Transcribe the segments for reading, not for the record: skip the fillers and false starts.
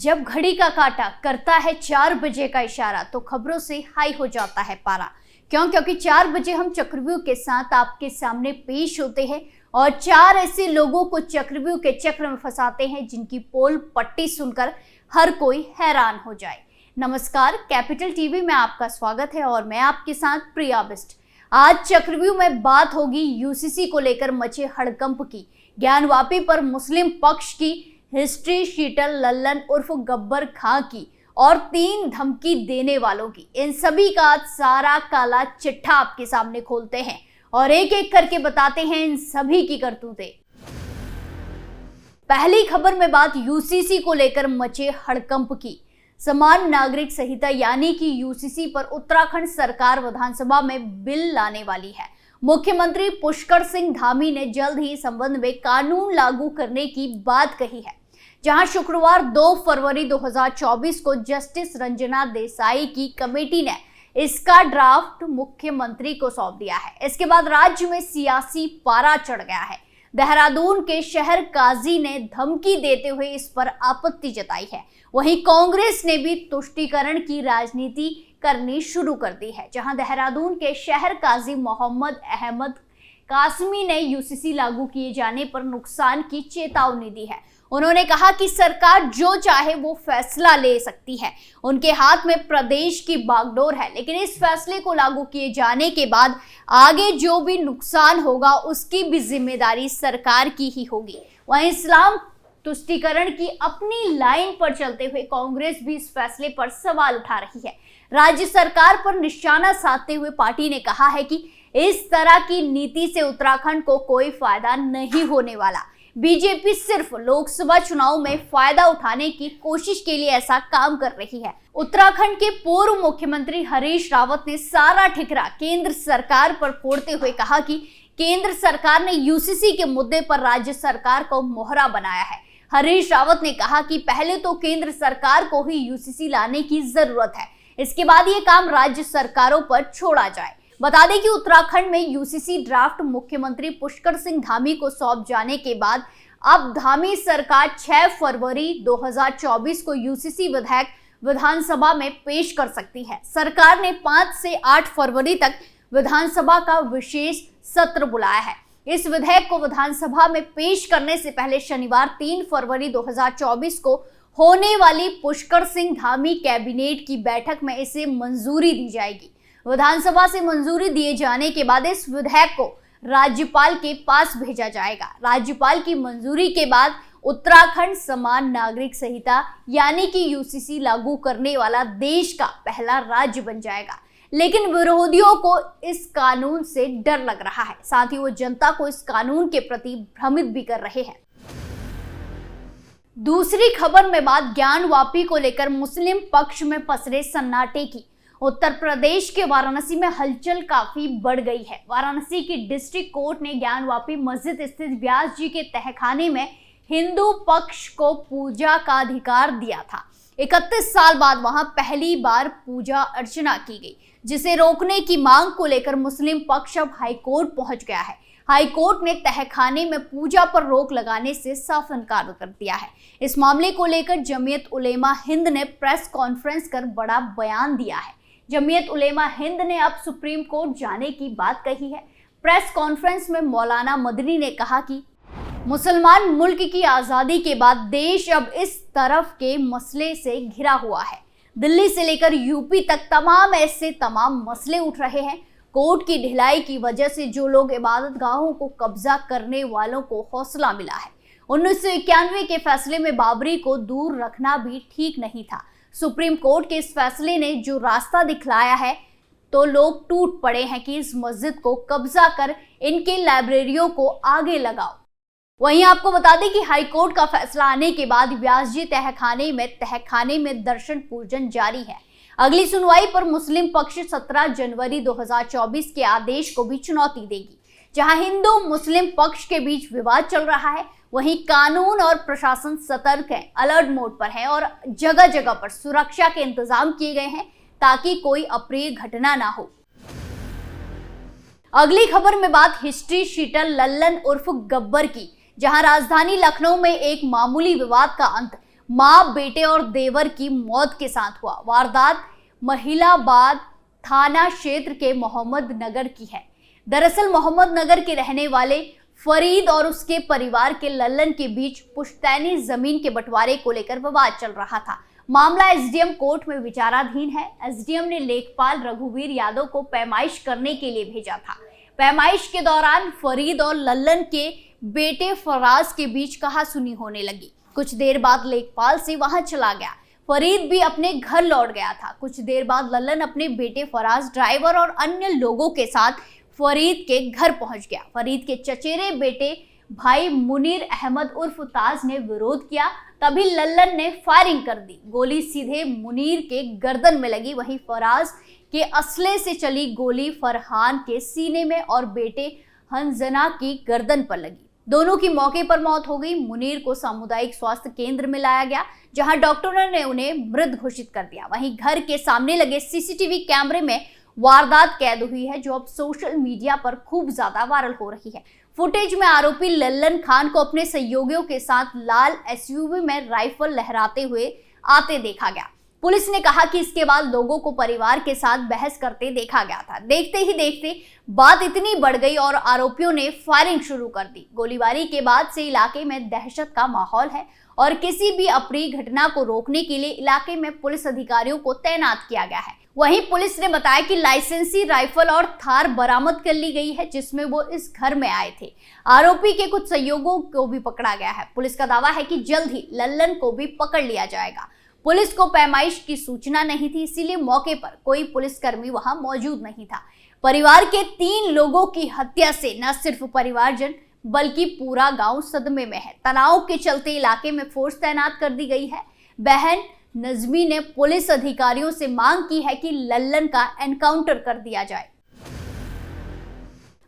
जब घड़ी का काटा करता है 4 बजे का इशारा तो खबरों से हाई हो जाता है पारा। क्योंकि 4 बजे हम चक्रव्यूह के साथ आपके सामने पेश होते हैं और 4 ऐसे लोगों को चक्रव्यूह के चक्र में फंसाते हैं जिनकी पोल पट्टी सुनकर हर कोई हैरान हो जाए। नमस्कार, कैपिटल टीवी में आपका स्वागत है और मैं आपके साथ प्रिया बिस्ट। आज चक्रव्यूह में बात होगी यूसीसी को लेकर मचे हड़कंप की, ज्ञानवापी पर मुस्लिम पक्ष की हिस्ट्री शीटर लल्लन उर्फ गब्बर खां की और 3 धमकी देने वालों की। इन सभी का आज सारा काला चिट्ठा आपके सामने खोलते हैं और एक एक करके बताते हैं इन सभी की करतूतें। पहली खबर में बात यूसीसी को लेकर मचे हड़कंप की। समान नागरिक संहिता यानी कि यूसीसी पर उत्तराखंड सरकार विधानसभा में बिल लाने वाली है। मुख्यमंत्री पुष्कर सिंह धामी ने जल्द ही इस संबंध में कानून लागू करने की बात कही है। जहां शुक्रवार 2 फरवरी 2024 को जस्टिस रंजना देसाई की कमेटी ने इसका ड्राफ्ट मुख्यमंत्री को सौंप दिया है। इसके बाद राज्य में सियासी पारा चढ़ गया है। देहरादून के शहर काजी ने धमकी देते हुए इस पर आपत्ति जताई है। वहीं कांग्रेस ने भी तुष्टीकरण की राजनीति करनी शुरू कर दी है। जहां देहरादून के शहर काजी मोहम्मद अहमद कासमी ने यूसीसी लागू किए जाने पर नुकसान की चेतावनी दी है। उन्होंने कहा कि सरकार जो चाहे वो फैसला ले सकती है, उनके हाथ में प्रदेश की बागडोर है, लेकिन इस फैसले को लागू किए जाने के बाद आगे जो भी नुकसान होगा उसकी भी जिम्मेदारी सरकार की ही होगी। वहीं इस्लाम तुष्टीकरण की अपनी लाइन पर चलते हुए कांग्रेस भी इस फैसले पर सवाल उठा रही है। राज्य सरकार पर निशाना साधते हुए पार्टी ने कहा है कि इस तरह की नीति से उत्तराखंड को कोई फायदा नहीं होने वाला। बीजेपी सिर्फ लोकसभा चुनाव में फायदा उठाने की कोशिश के लिए ऐसा काम कर रही है। उत्तराखंड के पूर्व मुख्यमंत्री हरीश रावत ने सारा ठिकरा केंद्र सरकार पर फोड़ते हुए कहा कि केंद्र सरकार ने यूसीसी के मुद्दे पर राज्य सरकार को मोहरा बनाया है। हरीश रावत ने कहा कि पहले तो केंद्र सरकार को ही यूसीसी लाने की जरूरत है, इसके बाद ये काम राज्य सरकारों पर छोड़ा जाए। बता दें कि उत्तराखंड में यूसीसी ड्राफ्ट मुख्यमंत्री पुष्कर सिंह धामी को सौंप जाने के बाद अब धामी सरकार 6 फरवरी 2024 को यूसीसी विधेयक विधानसभा में पेश कर सकती है। सरकार ने 5 से 8 फरवरी तक विधानसभा का विशेष सत्र बुलाया है। इस विधेयक को विधानसभा में पेश करने से पहले शनिवार 3 फरवरी 2024 को होने वाली पुष्कर सिंह धामी कैबिनेट की बैठक में इसे मंजूरी दी जाएगी। विधानसभा से मंजूरी दिए जाने के बाद इस विधेयक को राज्यपाल के पास भेजा जाएगा। राज्यपाल की मंजूरी के बाद उत्तराखंड समान नागरिक संहिता यानी कि यूसीसी लागू करने वाला देश का पहला राज्य बन जाएगा। लेकिन विरोधियों को इस कानून से डर लग रहा है, साथ ही वो जनता को इस कानून के प्रति भ्रमित भी कर रहे हैं। दूसरी खबर में बात ज्ञानवापी को लेकर मुस्लिम पक्ष में पसरे सन्नाटे की। उत्तर प्रदेश के वाराणसी में हलचल काफी बढ़ गई है। वाराणसी की डिस्ट्रिक्ट कोर्ट ने ज्ञानवापी मस्जिद स्थित व्यास जी के तहखाने में हिंदू पक्ष को पूजा का अधिकार दिया था। 31 साल बाद वहां पहली बार पूजा अर्चना की गई, जिसे रोकने की मांग को लेकर मुस्लिम पक्ष अब हाईकोर्ट पहुंच गया है। हाईकोर्ट ने तहखाने में पूजा पर रोक लगाने से साफ इनकार कर दिया है। इस मामले को लेकर जमीयत उलेमा हिंद ने प्रेस कॉन्फ्रेंस कर बड़ा बयान दिया है। जमीयत उलेमा हिंद ने अब सुप्रीम कोर्ट जाने की बात कही है। प्रेस कॉन्फ्रेंस में मौलाना मदनी ने कहा कि मुसलमान मुल्क की आज़ादी के बाद देश अब इस तरफ के मसले से घिरा हुआ है। दिल्ली से लेकर यूपी तक तमाम मसले उठ रहे हैं। कोर्ट की ढिलाई की वजह से जो लोग इबादत गाहों को कब्जा करने वालों को हौसला मिला है। 1991 के फैसले में बाबरी को दूर रखना भी ठीक नहीं था। सुप्रीम कोर्ट के इस फैसले ने जो रास्ता दिखलाया है तो लोग टूट पड़े हैं कि इस मस्जिद को कब्जा कर इनके लाइब्रेरियों को आगे लगाओ। वहीं आपको बता दें कि हाईकोर्ट का फैसला आने के बाद व्यास जी तहखाने में दर्शन पूजन जारी है। अगली सुनवाई पर मुस्लिम पक्ष 17 जनवरी 2024 के आदेश को भी चुनौती देगी। जहां हिंदू मुस्लिम पक्ष के बीच विवाद चल रहा है, वहीं कानून और प्रशासन सतर्क है, अलर्ट मोड पर है और जगह जगह पर सुरक्षा के इंतजाम किए गए हैं ताकि कोई अप्रिय घटना ना हो। अगली खबर में बात हिस्ट्री शीटर लल्लन उर्फ गब्बर की, जहां राजधानी लखनऊ में एक मामूली विवाद का अंत मां, बेटे और देवर की मौत के साथ हुआ। वारदात महिलाबाद थाना क्षेत्र के मोहम्मद नगर की है। दरअसल मोहम्मद नगर के रहने वाले फरीद और उसके परिवार के लल्लन के बीच पुश्तैनी जमीन के बंटवारे को लेकर विवाद चल रहा था। मामला एसडीएम कोर्ट में विचाराधीन है। एसडीएम ने लेखपाल रघुवीर यादव को पैमाइश करने के लिए भेजा था। पैमाइश के दौरान फरीद और लल्लन के बेटे फराज के बीच कहासुनी होने लगी। कुछ देर बाद लेखपाल से वहां चला गया। फरीद भी अपने घर लौट गया था। कुछ देर बाद लल्लन अपने बेटे फराज, ड्राइवर और अन्य लोगों के साथ फरीद के घर पहुंच गया। फरीद के चचेरे बेटे भाई मुनीर अहमद उर्फ ताज ने विरोध किया। तभी लल्लन ने फायरिंग कर दी। गोली सीधे मुनीर के गर्दन में लगी। वहीं फराज के असले से चली गोली फरहान के सीने में और बेटे हंजना की गर्दन पर लगी। दोनों की मौके पर मौत हो गई। मुनीर को सामुदायिक स्वास्थ्य केंद्र में लाया गया, जहां डॉक्टरों ने उन्हें मृत घोषित कर दिया। वहीं घर के सामने लगे सीसीटीवी कैमरे में वारदात कैद हुई है, जो अब सोशल मीडिया पर खूब ज्यादा वायरल हो रही है। फुटेज में आरोपी लल्लन खान को अपने सहयोगियों के साथ लाल एसयूवी में राइफल लहराते हुए आते देखा गया। पुलिस ने कहा कि इसके बाद लोगों को परिवार के साथ बहस करते देखा गया था। देखते ही देखते बात इतनी बढ़ गई और आरोपियों ने फायरिंग शुरू कर दी। गोलीबारी के बाद से इलाके में दहशत का माहौल है और किसी भी अप्रिय घटना को रोकने के लिए इलाके में पुलिस अधिकारियों को तैनात किया गया है। वहीं पुलिस ने बताया कि लाइसेंसी राइफल और थार बरामद कर ली गई है, जिसमें वो इस घर में आए थे। आरोपी के कुछ सहयोगियों को भी पकड़ा गया है। पुलिस का दावा है कि जल्द ही लल्लन को भी पकड़ लिया जाएगा। पुलिस को पैमाइश की सूचना नहीं थी, इसीलिए मौके पर कोई पुलिसकर्मी वहां मौजूद नहीं था। परिवार के 3 लोगों की हत्या से न सिर्फ परिवारजन बल्कि पूरा गांव सदमे में है। तनाव के चलते इलाके में फोर्स तैनात कर दी गई है। बहन नजमी ने पुलिस अधिकारियों से मांग की है कि लल्लन का एनकाउंटर कर दिया जाए।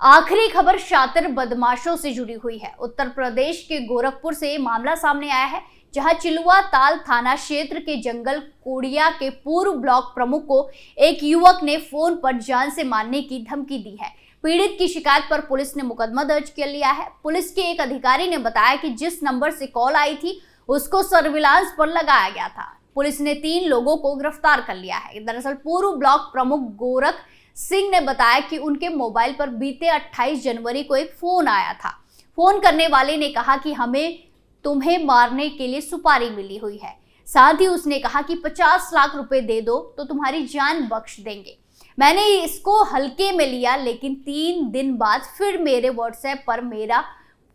आखिरी खबर शातिर बदमाशों से जुड़ी हुई है। उत्तर प्रदेश के गोरखपुर से मामला सामने आया है, जहां चिलुआ ताल थाना क्षेत्र के जंगल कोड़िया के पूर्व ब्लॉक प्रमुख को एक युवक ने फोन पर जान से मारने की धमकी दी है। पीड़ित की शिकायत पर पुलिस ने मुकदमा दर्ज कर लिया है। पुलिस के एक अधिकारी ने बताया कि जिस नंबर से कॉल आई थी उसको सर्विलांस पर लगाया गया था। पुलिस ने 3 लोगों को गिरफ्तार कर लिया है। दरअसल पूर्व ब्लॉक प्रमुख गोरख सिंह ने बताया कि उनके मोबाइल पर बीते 28 जनवरी को एक फोन आया था। फोन करने वाले ने कहा कि हमें तुम्हें मारने के लिए सुपारी मिली हुई है। साथ ही उसने कहा कि 50 लाख रुपए दे दो तो तुम्हारी जान बख्श देंगे। मैंने इसको हल्के में लिया, लेकिन 3 दिन बाद फिर मेरे व्हाट्सएप पर मेरा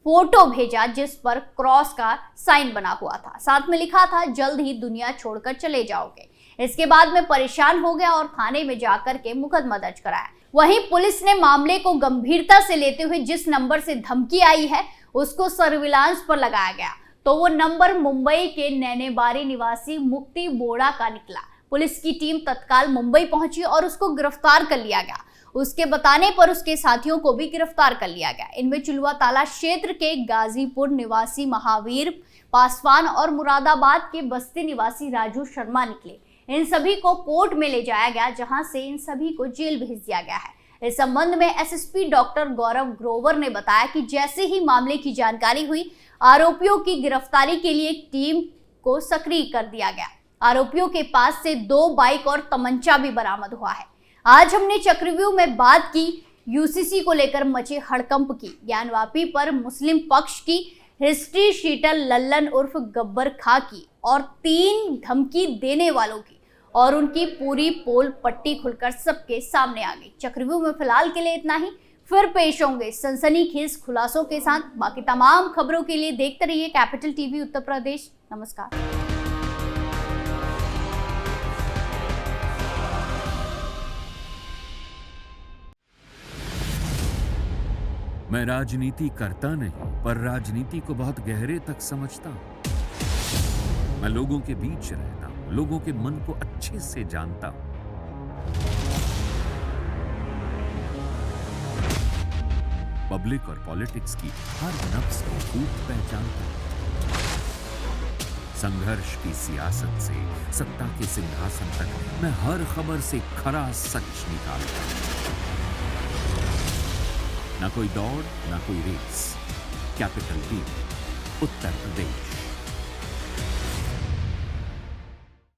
फोटो भेजा जिस पर क्रॉस का साइन बना हुआ था। साथ में लिखा था जल्द ही दुनिया छोड़कर चले जाओगे। इसके बाद मैं परेशान हो गया और थाने में जाकर के मुकदमा दर्ज कराया। वहीं पुलिस ने मामले को गंभीरता से लेते हुए जिस नंबर से धमकी आई है उसको सर्विलांस पर लगाया गया, तो वो नंबर मुंबई के नैनेबारी निवासी मुक्ति बोड़ा का निकला। पुलिस की टीम तत्काल मुंबई पहुंची और उसको गिरफ्तार कर लिया गया। उसके बताने पर उसके साथियों को भी गिरफ्तार कर लिया गया। इनमें चिलुआ ताला क्षेत्र के गाजीपुर निवासी महावीर पासवान और मुरादाबाद के बस्ती निवासी राजू शर्मा निकले। इन सभी को कोर्ट में ले जाया गया, जहां से इन सभी को जेल भेज दिया गया है। इस संबंध में एसएसपी डॉक्टर गौरव ग्रोवर ने बताया कि जैसे ही मामले की जानकारी हुई, आरोपियों की गिरफ्तारी के लिए एक टीम को सक्रिय कर दिया गया। आरोपियों के पास से 2 बाइक और तमंचा भी बरामद हुआ है। आज हमने चक्रव्यूह में बात की यूसीसी को लेकर मचे हड़कंप की, ज्ञानवापी पर मुस्लिम पक्ष की हिस्ट्री शीटर लल्लन उर्फ गब्बर खा की और 3 धमकी देने वालों की, और उनकी पूरी पोल पट्टी खुलकर सबके सामने आ गई। चक्रव्यूह में फिलहाल के लिए इतना ही। फिर पेश होंगे सनसनीखेज खुलासों के साथ। बाकी तमाम खबरों के लिए देखते रहिए कैपिटल टीवी उत्तर प्रदेश। नमस्कार। मैं राजनीति करता नहीं, पर राजनीति को बहुत गहरे तक समझता हूं। मैं लोगों के बीच रहता हूं, लोगों के मन को अच्छे से जानता हूं। पब्लिक और पॉलिटिक्स की हर नब्ज को खूब पहचानता हूं। संघर्ष की सियासत से सत्ता के सिंहासन तक मैं हर खबर से खरा सच निकालता हूं। ना कोई दौड़, ना कोई race. Capital TV Uttar Pradesh.